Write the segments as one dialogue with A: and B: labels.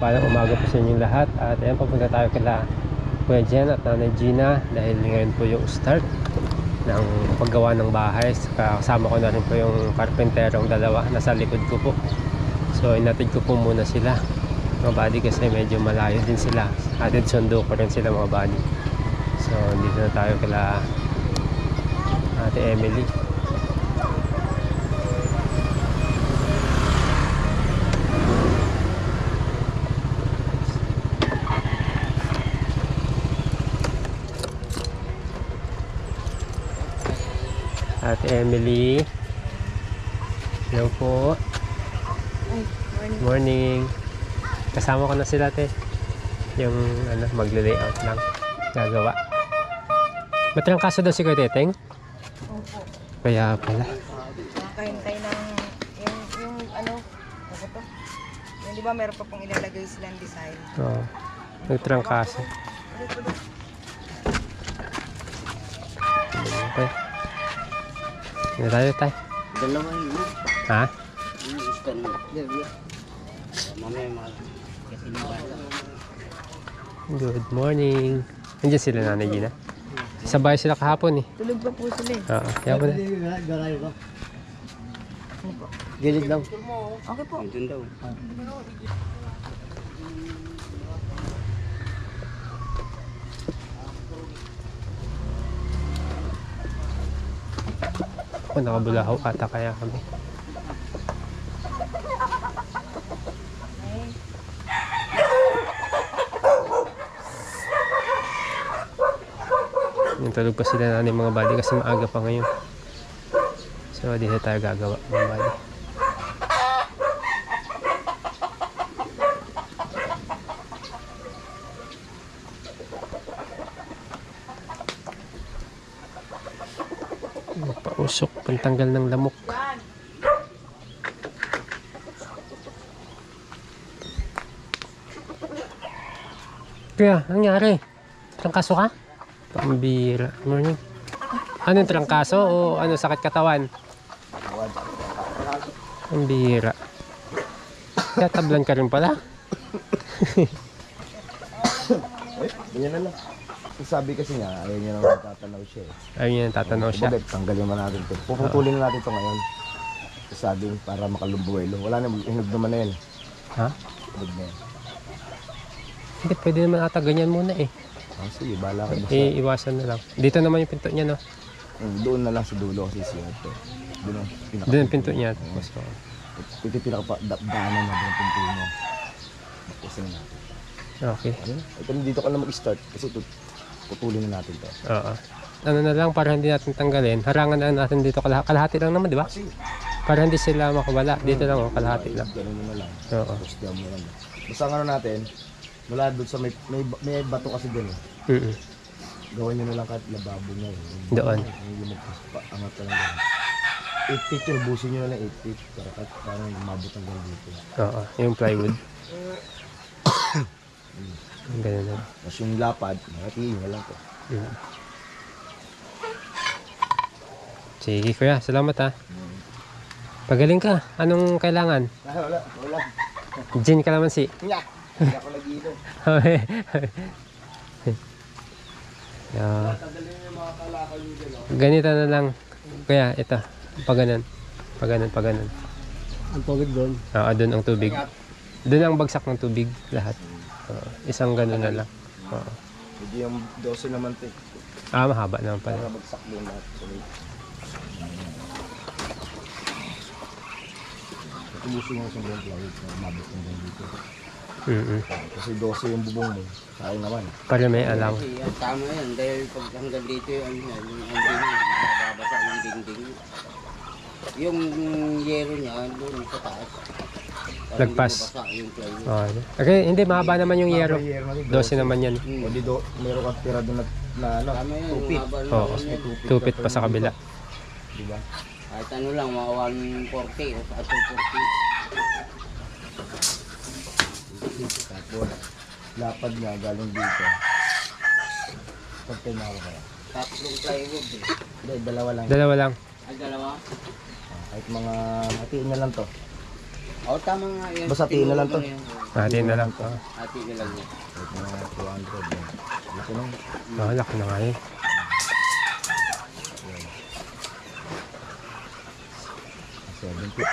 A: mapagpalang umaga po sa inyong lahat. At ayan, papunta tayo kila Kuya Jen at Nanay Gina dahil ngayon po yung start ng paggawa ng bahay. Kasama ko na rin po yung karpenterong dalawa nasa likod ko po. So inatid ko po muna sila mga buddy kasi medyo malayo din sila. Atid sundo ko rin sila mga buddy. So dito na tayo kila Ate Emily. Ate Emily. Hello po.
B: Ay, morning.
A: Morning. Kasama ko na sila, te. Yung magle-layout lang. Gagawa. Matrangkaso daw si Kuya Teteng?
B: Opo.
A: Kaya pala.
B: Nakahintay ng yung ano to? Yung di ba meron pa pong ilalagay silang design.
A: Oo. Nagtrangkaso. Okay. Hindi tayo, tay.
C: Dalawa yun.
A: Ha?
C: Yung iskan mo. Mamaya mga kasi ng bata.
A: Good morning. Andiyan sila, Nanay Gina. Sa bahay sila kahapon eh.
B: Tulog pa po sila eh.
A: Oo. Kaya po na.
C: Garayo ba?
B: Ano po?
C: Gilid lang.
B: Okay po.
C: Doon daw.
A: Ako nakabulahaw ata kaya kami. Yung tulog pa sila na mga buddy kasi maaga pa ngayon. So dito tayo gagawa mga buddy. Pausok, pantanggal ng lamok. Kaya, nangyari? Trangkaso ka? Pambira. Morning. Ano yung trangkaso o ano sakit katawan? Pambira. Kaya tablan ka rin pala.
D: Ganyan na lang. Sabi kasi niya, ayaw niya naman tatanaw siya eh.
A: Ayaw niya tatanaw siya.
D: Bakit? Tanggalin naman natin ito. Puputulin na natin ito ngayon. Sabi para makalumbuelo. Wala na, hinog naman na yan.
A: Ha?
D: Hinog na yan.
A: Hindi, pwede naman ata ganyan muna eh.
D: Ah, sige, bahala ka basta.
A: Iiwasan na lang. Dito naman yung pinto niya, no?
D: Doon na lang sa dulo kasi siya ito. Doon ang pinaka.
A: Doon yung pinto niya. Tapos,
D: Ito yung pinaka-daanan na doon yung pinto niya. Kasi na natin.
A: okay.
D: Ano? Ito dito ka na mag-start kasi ito, putulin na natin ito.
A: Oo. Ano na lang, para hindi natin tanggalin. Harangan na natin dito. Kalahati lang naman, di ba? Para hindi sila makawala. Dito lang, oh, kalahati lang.
D: Ganun na lang.
A: Oo.
D: Tapos diyan mo lang. Basta ang ano natin, mula doon sa may bato kasi doon eh.
A: Mm-mm.
D: Gawin nyo na lang kahit lababo nyo.
A: Doon.
D: Yung angat ka lang doon. 8 feet yun, busin nyo na lang 8 feet. Para kahit parang mabot hanggang dito.
A: Oo. Yung plywood. Ganun na.
D: Tapos yung lapad, nakatingin na lang po.
A: Mm. Sige kuya, salamat ha. Pagaling ka. Anong kailangan?
D: Wala.
A: Gin kalamansi.
D: Hindi ako nag-iinom.
A: Okay. Yeah. Ganito na lang. Kuya, ito. Paganan.
C: Ang tubig doon.
A: Oo, doon ang tubig. Doon ang bagsak ng tubig. Lahat. Isang ganun na lang. Oo.
D: Hindi yung 12 naman ito.
A: Mahaba naman pala.
D: Para bagsak doon lahat. Tubusin mo sa buong plywood para mabot hanggang dito. Kasi 12 yung bubong mo. Sayang naman.
A: Para may alam.
C: Kasi tama yan dahil pag hanggang dito yung mababasa yung dingding. Yung yero niya doon sa taas.
A: Lagpas.
C: Mababasa yung plywood.
A: Okay, hindi. Mahaba naman yung yero. 12 naman yan.
D: O di meron kang tira doon na ano,
C: Tama yan.
D: 2 feet.
C: mahaba
A: Oo.
C: lang.
A: 2 feet pa sa kabila.
D: Diba?
C: Kahit ano lang, mga 140 o sa 240.
D: Tapos, lapad nga galing dito. Pag tinawa kaya.
C: Tatlong plywood eh.
D: Hindi, dalawa lang.
A: Dalawa lang.
C: Ay, dalawa?
D: Kahit mga hatiin na lang to.
C: O, tama nga yan.
D: Basta tiin na lang to.
C: Yan.
A: Hati na lang.
C: Ati na lang yun.
D: Kahit mga 200 yan. Laki nung.
A: Laki na nga yun.
D: 70, 50,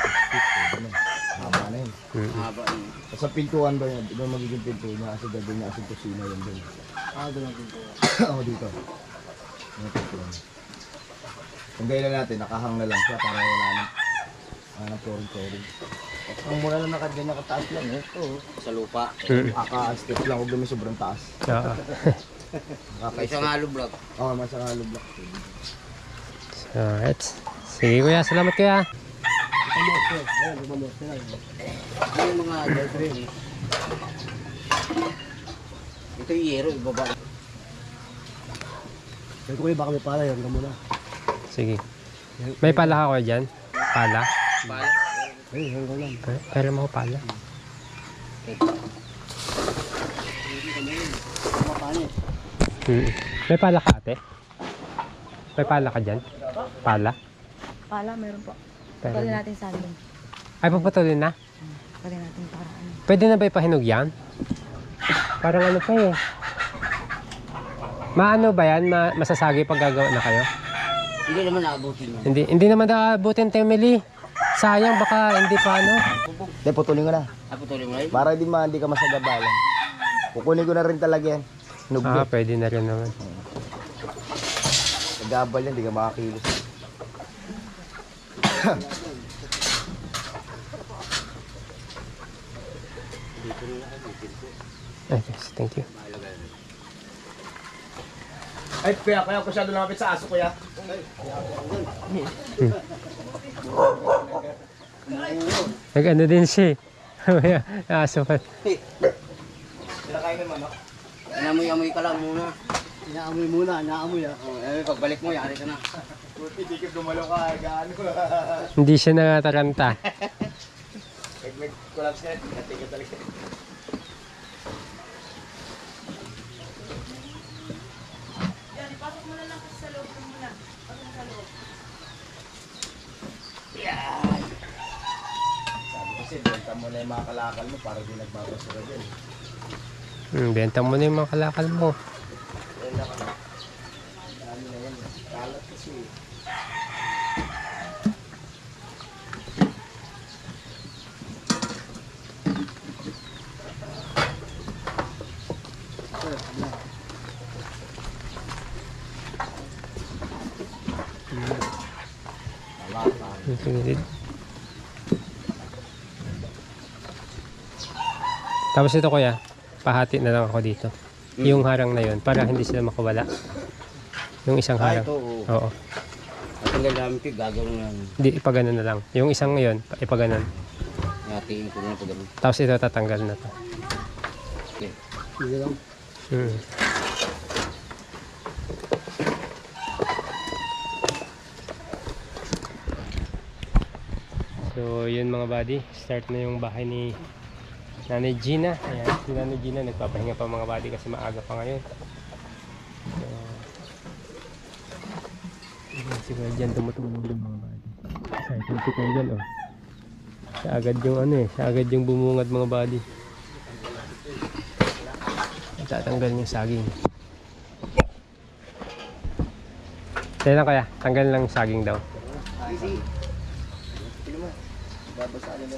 D: gano'n. Haba na yun.
C: Mahaba yun.
D: Sa pintuan ba yan? Iba magiging pinto niya kasi gagawin niya asing kusina yun doon. Doon ang pinto. Oo, dito. Yung pintuan. Kung gaya na natin, nakahang na lang siya para wala nang flooring. Ang mura lang nakaganyan kataas lang eh. Oo.
C: Sa lupa.
D: Aka-step lang, huwag naman sobrang taas.
A: Oo.
C: May isang halo block.
D: Oo, masang halo block.
A: So, it's. Sige kuya, salamat kuya.
C: Yung mga debris. Ito yung yero, ibaba.
D: Ito kuya, baka may pala yan, muna.
A: Sige. May pala ka kuya dyan? Pala?
C: Pala.
D: Ay, hanggang lang.
A: Pero mo pala. May pala ka ate? May pala ka dyan? Pala?
B: Pala, meron po.
A: Pero-
B: Pwede natin sa amin.
A: Ay, papatulin na?
B: Pwede natin para ano.
A: Pwede na ba ipahinog yan? Parang ano pa eh. Maano ba yan? Masasagi pag gagawa na kayo?
C: Hindi naman naabutin yun.
A: Hindi naman naabutin, Temily. Sayang, baka hindi pa ano.
D: Hindi, putulin ko na.
C: Patuloy mo na yun.
D: Para hindi ka masagabalan. Kukunin ko na rin talaga yan. Nublo.
A: Pwede na rin naman.
D: Nagabal yan, hindi ka makakilos.
A: Okay, thank you.
D: Ay, kaya masyado lumapit sa aso, kuya.
A: Nag-ano din siya eh. Aso pa.
D: Pinakain naman, no?
C: Inamoy-amoy ka lang muna.
D: Inaamoy muna, inaamoy ah.
C: Pagbalik mo, yari ka na.
D: Buti, di ka gumalaw ka, gaano.
A: Hindi siya nakataranta.
D: Nag-collapse ka, tingnan talaga. Sabi kasi, benta mo na yung mga kalakal mo para di nagbabasura dyan.
A: Benta mo na yung mga kalakal mo.
D: Dami na yan. Kalat kasi.
A: Tapos ito kuya, pahati na lang ako dito. Yung harang na yun, para hindi sila makawala. Yung isang harang.
C: Ito,
A: Oo.
C: matanggal namin ito, gagawin na
A: Hindi, ipaganon na lang. Yung isang ngayon, ipaganon.
C: natin ko na pagawin.
A: Tapos ito, tatanggal na to.
C: Okay.
D: Sige lang.
A: So, yun mga buddy. Start na yung bahay ni Nanay Gina. Ayan, si Nanay Gina nagpapahinga pa mga buddy kasi maaga pa ngayon. So, ayan, si Kuya dyan tumutulong yung mga buddy. Excited si Kuya dyan, oh. Siya agad yung ano eh, siya agad yung bumungad mga buddy. Tatanggal yung saging. Kaya lang kaya, tanggal lang yung saging daw.
C: Easy.
D: Babasa nila.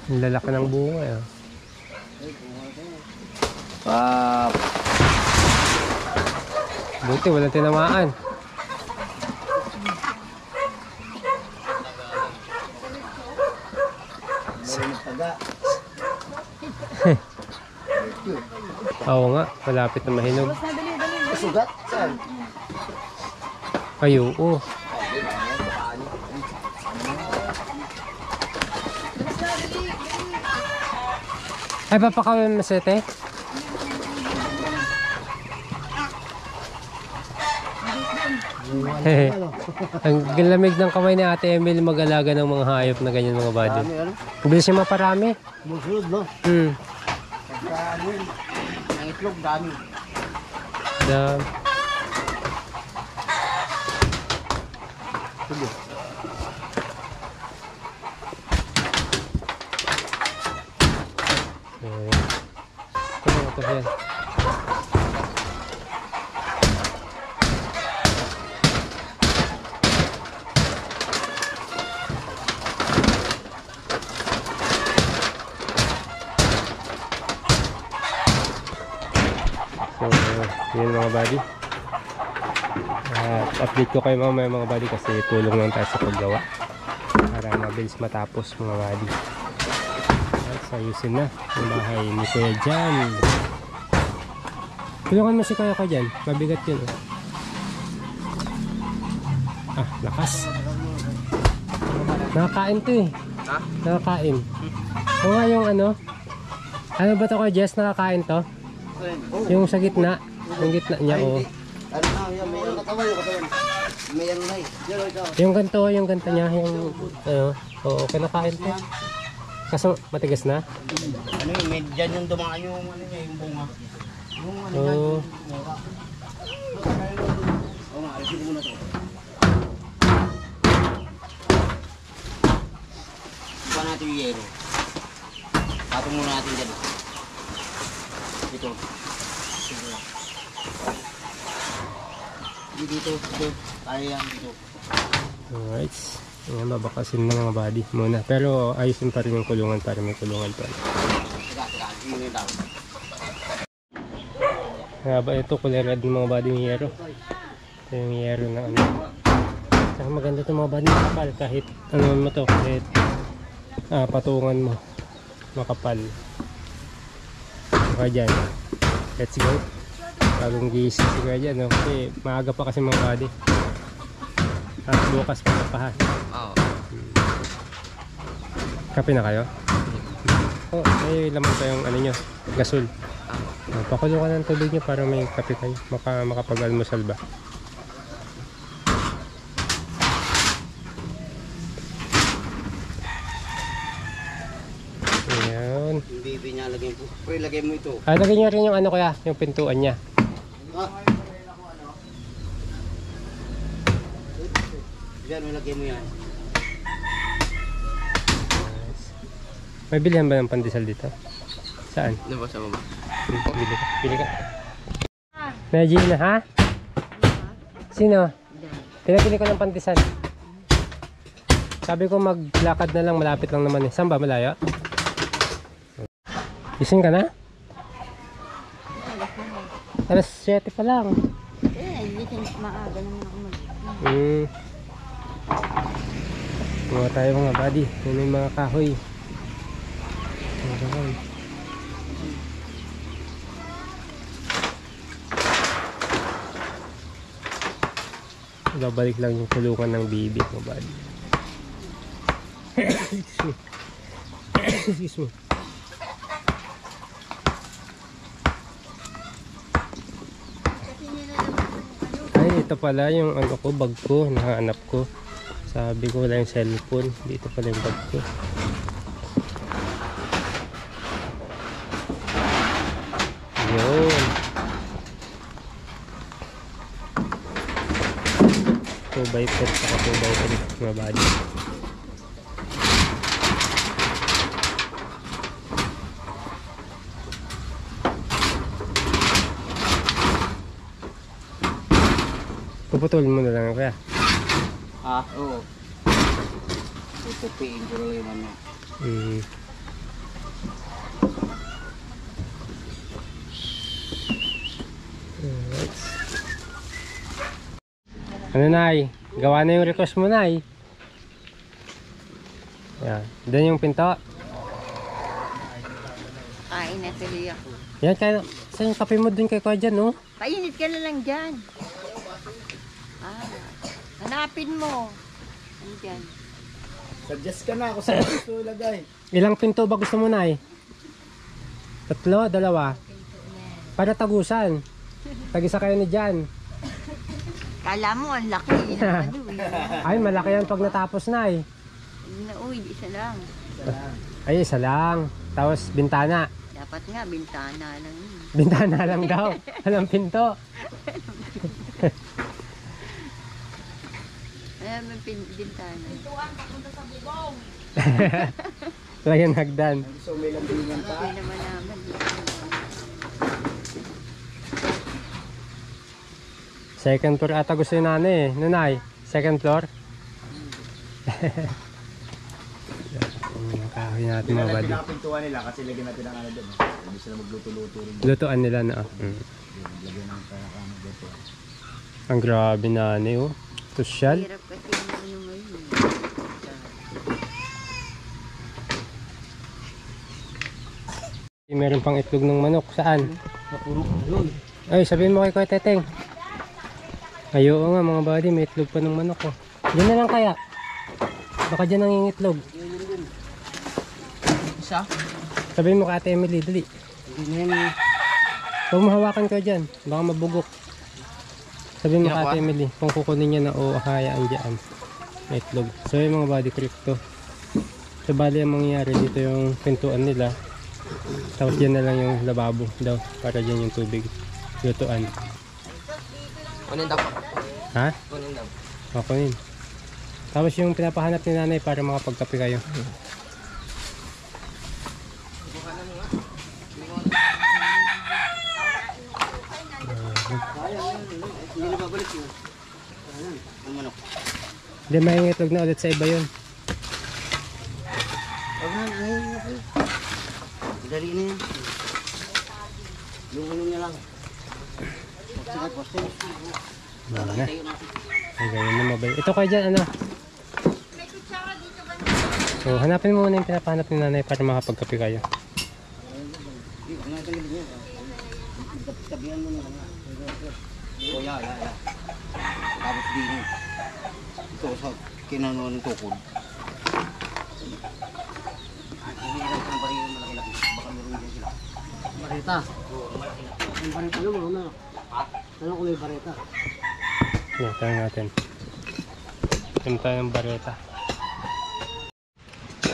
A: Ang lalaki ng bunga eh. Buti walang tinamaan.
D: Taga.
A: Oo nga, malapit na mahinog.
D: Sugat? Saan?
A: Ay, oo. Ay, papakawin mo sete? Ang lamig ng kamay ni Ate Emily mag-alaga ng mga hayop na ganyan mga buddy.
C: Ano?
A: Bilis siya maparami.
D: Musulod, no?
C: Ang itlog, dami.
A: The... ito yan. So, yun mga buddy. At update ko kayo mamaya mga buddy kasi tulong lang tayo sa paggawa para mabilis matapos mga buddy. At ayusin na yung bahay ni Kuya Jan. Tulungan mo si Kuya ko dyan, mabigat yun oh. Ah, lakas. Nakakain to eh.
C: Ha?
A: Nakakain. O nga yung ano ba to Kuya Jess, nakakain to? Yung sa gitna, yung gitna niya oh.
C: Ano na, yan, may ang katawan, yung katawan. May ang may. Pero ikaw.
A: Yung ganto niya, yung oo, kinakain to. Kaso matigas na.
C: Ano yun, may dyan yung dumaan yung ano niya, yung bunga. Yung ano
A: Oo.
C: niya, yung bunga. Oo nga, alisin mo na to. Iba natin yung yero. Patong muna natin dyan. Ito. Dito. Kaya yan dito.
A: Alright. Ayan, babakasin na mga body muna. Pero ayusin pa rin yung kulungan para may kulungan pa.
C: Teka. Yun yung tao.
A: Nga ba ito, kulay red ng mga body yung yero. Ito yung yero na ano. Saka maganda ito mga body makapal. Kahit ano mo to, kahit patungan mo. Makapal. Saka dyan. Let's go. Bagong gising si Kuya dyan, no? Kasi maaga pa kasi mga body. At bukas pa pa.
C: Oo.
A: Kape na kayo? Oh, may laman pa yung ano nyo, gasol. Pakulo ka ng tubig nyo para may kape kayo. Makapag-almusal ba? Ayan.
C: Yung baby niya, lagyan po. Pre, lagyan mo ito.
A: Lagyan nyo rin yung ano kuya, yung pintuan niya.
C: Diyan, may lagyan mo yan.
A: May bilihan ba ng pandesal dito? Saan?
C: Ano ba sa baba?
A: Bili ka. Bili ka. Gina, ha? Sino? Pinabili ko ng pandesal. Sabi ko maglakad na lang, malapit lang naman eh. Saan ba? Malayo? Gising ka na? Alas 7 pa lang.
B: Hindi maaga naman ako
A: Mga tayo mga buddy. Yan yung mga kahoy. Ayan. Babalik lang yung kulungan ng bibi mga buddy. Excuse me. Excuse me. Ay, ito pala yung ano ko, bag ko, nahanap ko. Sabi ko wala yung cellphone. Dito pala yung bag ko. Yun. 2x4 saka 2x3 mga body. Puputulin mo na lang kaya.
C: Ah, oo. Tutupiin ko lang yung ano.
A: Alright. Ano Nay? Gawa na yung request mo Nay. Yan. Doon yung pinto.
B: Kain na tuloy ako.
A: Yan kaya. Saan yung kape mo dun kay Kuya dyan no?
B: Painit ka na lang dyan. Hanapin mo. Andyan.
D: Suggest ka na ako sa gusto lagay.
A: Ilang pinto ba gusto mo Nay? 3, 2? Para tagusan. Tagisa kayo ni Jan.
B: Kala mo ang laki.
A: Ay, malaki yan pag natapos Nay.
B: Uy, isa lang.
A: Ay, isa lang. Tapos bintana.
B: Dapat nga, bintana lang yun.
A: Bintana lang daw. Walang pinto.
B: Ayan, may bintana.
A: Lagyan hagdan.
D: So may lambingan pa.
B: Hindi naman naman.
A: Second floor ata gusto ni nanay eh. Nanay, second floor. Yung kahoy natin mga buddy.
D: Pintuan nila kasi lagyan natin ang ano doon. Hindi sila magluto-luto rin.
A: Lutuan nila na.
D: Lagyan ng luto.
A: Ang grabe nanay oh. Sosyal.
B: Hirap kasi yung ano ngayon.
A: Meron pang itlog ng manok. Saan?
C: Napuro yun.
A: Ay, sabihin mo kay Kuya Teteng. Ay, oo nga mga buddy, may itlog pa ng manok oh. Diyan na lang kaya. Baka dyan nangingitlog.
C: Isa?
A: Sabihin mo kay Ate Emily, dali.
C: Hindi na yan.
A: Huwag mahawakan ko dyan, baka mabugok. Sabihin mo kay Ate Emily, kung kukunin niya na o hayaan dyan. May itlog. So yung mga buddy crypto. So bali ang mangyayari dito yung pintuan nila. Tapos dyan na lang yung lababo daw, para dyan yung tubig. Lutuan.
C: Kunin daw po.
A: Ha?
C: Kunin daw.
A: Kunin. Tapos yung pinapahanap ni nanay para makapagkape kayo.
C: Hindi na babalik yun. Ang manok.
A: Hindi, may itlog na ulit sa iba yun.
C: Huwag na, ngayon na po. Dali na yan. Yung ano niya lang. Poste.
A: Wala na. Ay, ganyan na mabay. Ito kayo dyan, ano? So, hanapin mo muna yung pinapahanap ni nanay para makapagkape kayo.
C: Ang natanggal niya. Tabihan mo na lang. O, ya. Tapos din. Ito sa kinanuan ng tukod. Hinihilang ko ng baril yung malaki-laki. Baka meron din sila.
E: Bareta. Ang bareta naman, ano? Ano ko yung bareta?
A: Yan, tanong natin. Ito tayo ng bareta.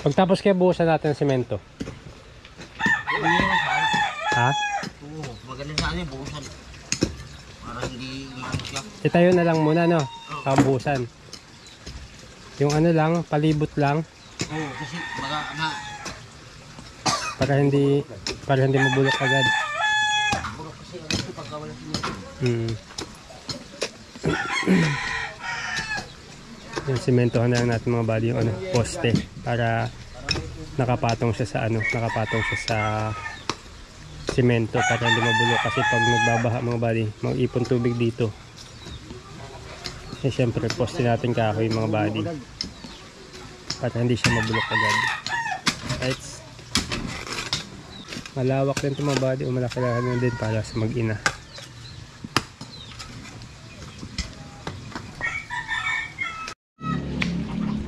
A: Pagtapos kaya buhusan natin ng semento. Ha?
C: Oo, maganda sana yung buhusan. Para hindi umano siya.
A: Itayo na lang muna, no? Pambuhusan. Yung ano lang, palibot lang.
C: Oo, kasi baka
A: Para hindi mabulok agad.
C: baka kasi ano ito pagka wala sila.
A: Yung sementohan na lang natin mga buddy yung ano, poste para nakapatong siya sa semento para hindi mabulok kasi pag nagbabaha mga buddy, mag-ipon tubig dito. Eh syempre poste natin kahoy mga buddy para hindi siya mabulok agad. Right? Malawak din ito mga buddy o malaki-laki din para sa mag-ina.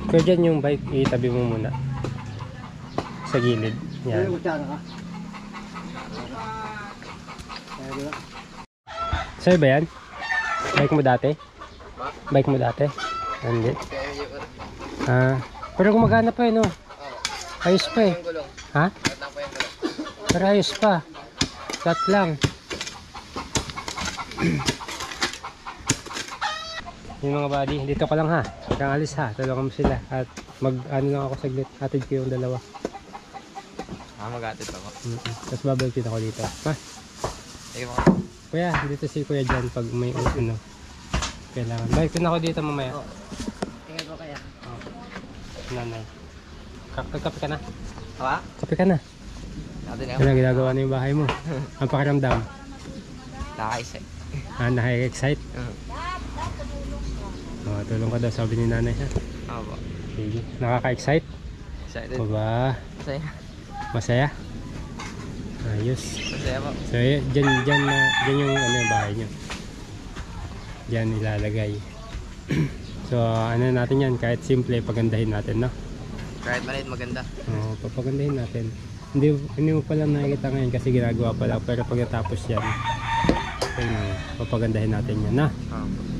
A: Pero dyan yung bike, itabi mo muna sa gilid. Yan.
E: Ano yung kutsara ka?
A: Sa'yo ba yan? Bike mo dati? Bike mo dati? Hindi. Pero gumagana pa eh, no? Ayos pa eh. Ha? Pero ayos pa. Flat lang. Yung mga buddy, dito ka lang ha. Huwag kang alis ha. Tulungan mo sila. At mag-ano lang ako saglit. Atid ko yung dalawa.
C: Mag-atid ako.
A: Tapos babalik din ako dito. Ha?
C: Sige mo.
A: Kuya, dito si Kuya Jan pag may ano. Kailangan. Balik din ako dito mamaya.
E: Tingnan ko kaya.
A: Nanay. Kape ka na?
C: Ha?
A: Kape ka na.
C: Natin
A: Ano ginagawa na yung bahay mo? Ang pakiramdam?
C: Nakaisip.
A: Naka-excite? Tulong ka daw sabi ni nanay ha.
C: Opo.
A: Sige. Nakaka-excite?
C: Excited.
A: O ba?
C: Masaya.
A: Masaya? Ayos.
C: Masaya po.
A: So dyan yung ano yung bahay nyo. Dyan ilalagay. So ano natin yan, kahit simple pagandahin natin, no?
C: Kahit maliit maganda.
A: Oo, papagandahin natin. Hindi mo pala nakikita ngayon kasi ginagawa pala, pero pag natapos yan, papagandahin natin yan, na?
C: Opo.